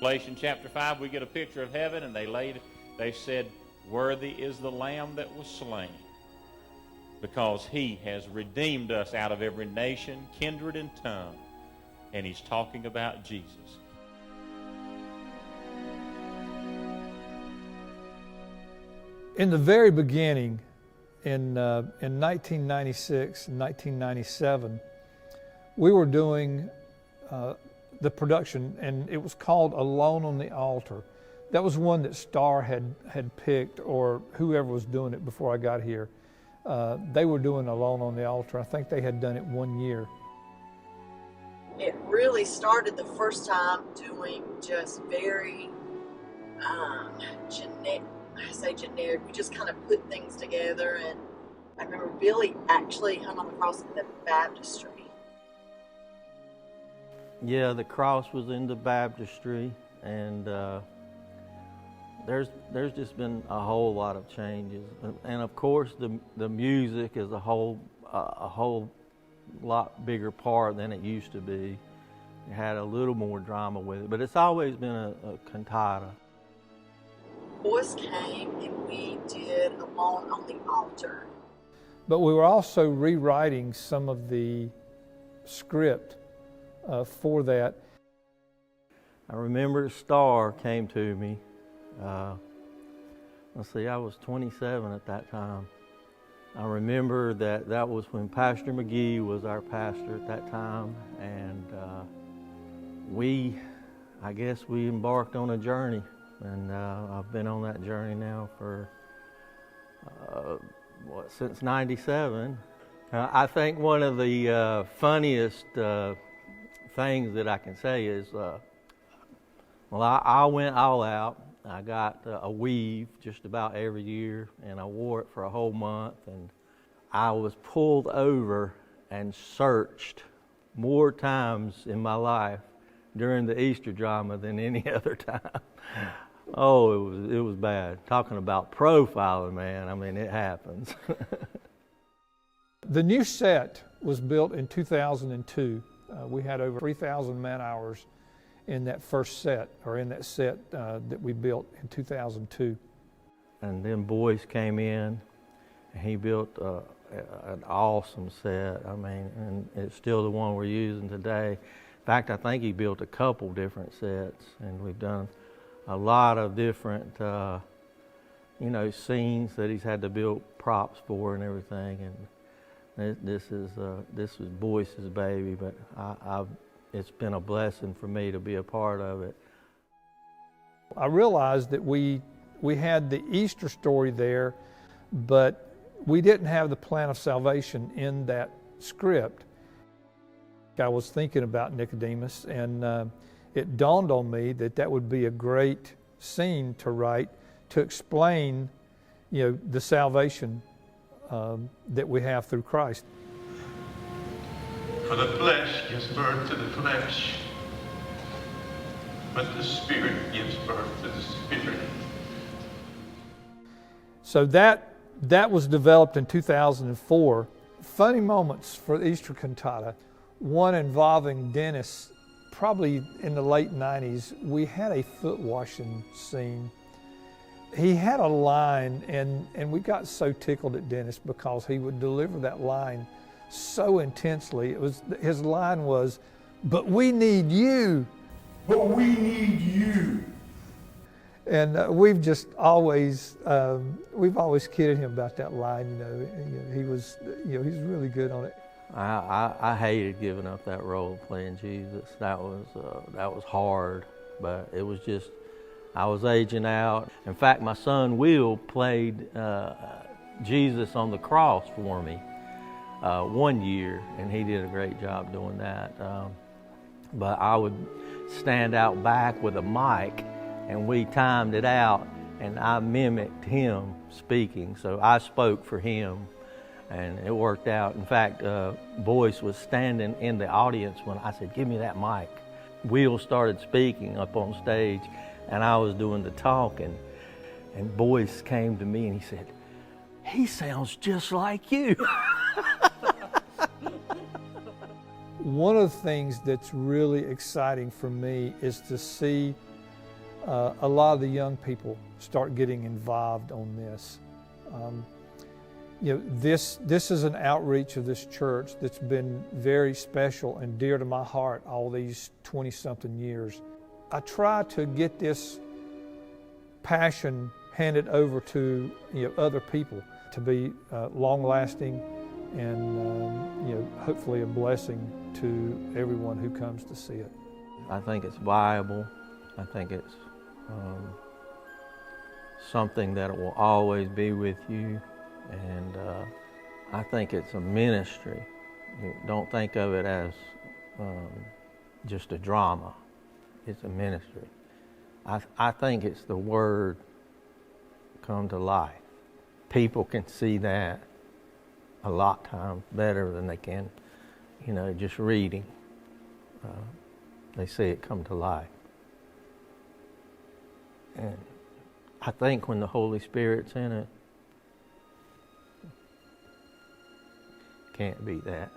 Galatians chapter 5, we get a picture of heaven, and they said, "Worthy is the Lamb that was slain, because he has redeemed us out of every nation, kindred, and tongue." And he's talking about Jesus. In the very beginning, in 1996 and 1997, we were doing the production, and it was called Alone on the Altar. That was one that Starr had picked, or whoever was doing it before I got here. They were doing Alone on the Altar. I think they had done it 1 year. It really started the first time doing just very generic. I say generic. We just kind of put things together, and I remember Billy actually hung on the cross in the baptistry. Yeah, the cross was in the baptistry, and there's just been a whole lot of changes, and of course the music is a whole lot bigger part than it used to be. It had a little more drama with it, but it's always been a cantata. Boys came and we did Alone on the Altar. But we were also rewriting some of the script for that. I remember Starr came to me. Let's see, I was 27 at that time. I remember that was when Pastor McGee was our pastor at that time, and I guess we embarked on a journey, and I've been on that journey now for since '97. I think one of the funniest things that I can say is, I went all out. I got a weave just about every year, and I wore it for a whole month, and I was pulled over and searched more times in my life during the Easter drama than any other time. Oh, it was bad. Talking about profiling, man, I mean, it happens. The new set was built in 2002. We had over 3,000 man hours in that first set, or in that set that we built in 2002. And then Boyce came in, and he built an awesome set. I mean, and it's still the one we're using today. In fact, I think he built a couple different sets, and we've done a lot of different, scenes that he's had to build props for and everything. And this was Boyce's baby, but it's been a blessing for me to be a part of it. I realized that we had the Easter story there, but we didn't have the plan of salvation in that script. I was thinking about Nicodemus, and it dawned on me that would be a great scene to write to explain, the salvation that we have through Christ. For the flesh gives birth to the flesh, but the Spirit gives birth to the Spirit. So that was developed in 2004. Funny moments for the Easter cantata. One involving Dennis, probably in the late 90s. We had a foot washing scene. He had a line, and we got so tickled at Dennis because he would deliver that line so intensely. His line was, "But we need you." But we need you. And we've just always kidded him about that line. He's really good on it. I hated giving up that role of playing Jesus. That was hard, but it was just, I was aging out. In fact, my son Will played Jesus on the cross for me 1 year, and he did a great job doing that. But I would stand out back with a mic, and we timed it out, and I mimicked him speaking. So I spoke for him, and it worked out. In fact, Boyce was standing in the audience when I said, "Give me that mic." Will started speaking up on stage, and I was doing the talking, and Boyce came to me and he said, "He sounds just like you." One of the things that's really exciting for me is to see a lot of the young people start getting involved on this. This is an outreach of this church that's been very special and dear to my heart all these 20-something years. I try to get this passion handed over to other people to be long-lasting and hopefully a blessing to everyone who comes to see it. I think it's viable. I think it's something that will always be with you, and I think it's a ministry. Don't think of it as just a drama. It's a ministry. I think it's the Word come to life. People can see that a lot times better than they can, just reading. They see it come to life. And I think when the Holy Spirit's in it, can't beat that.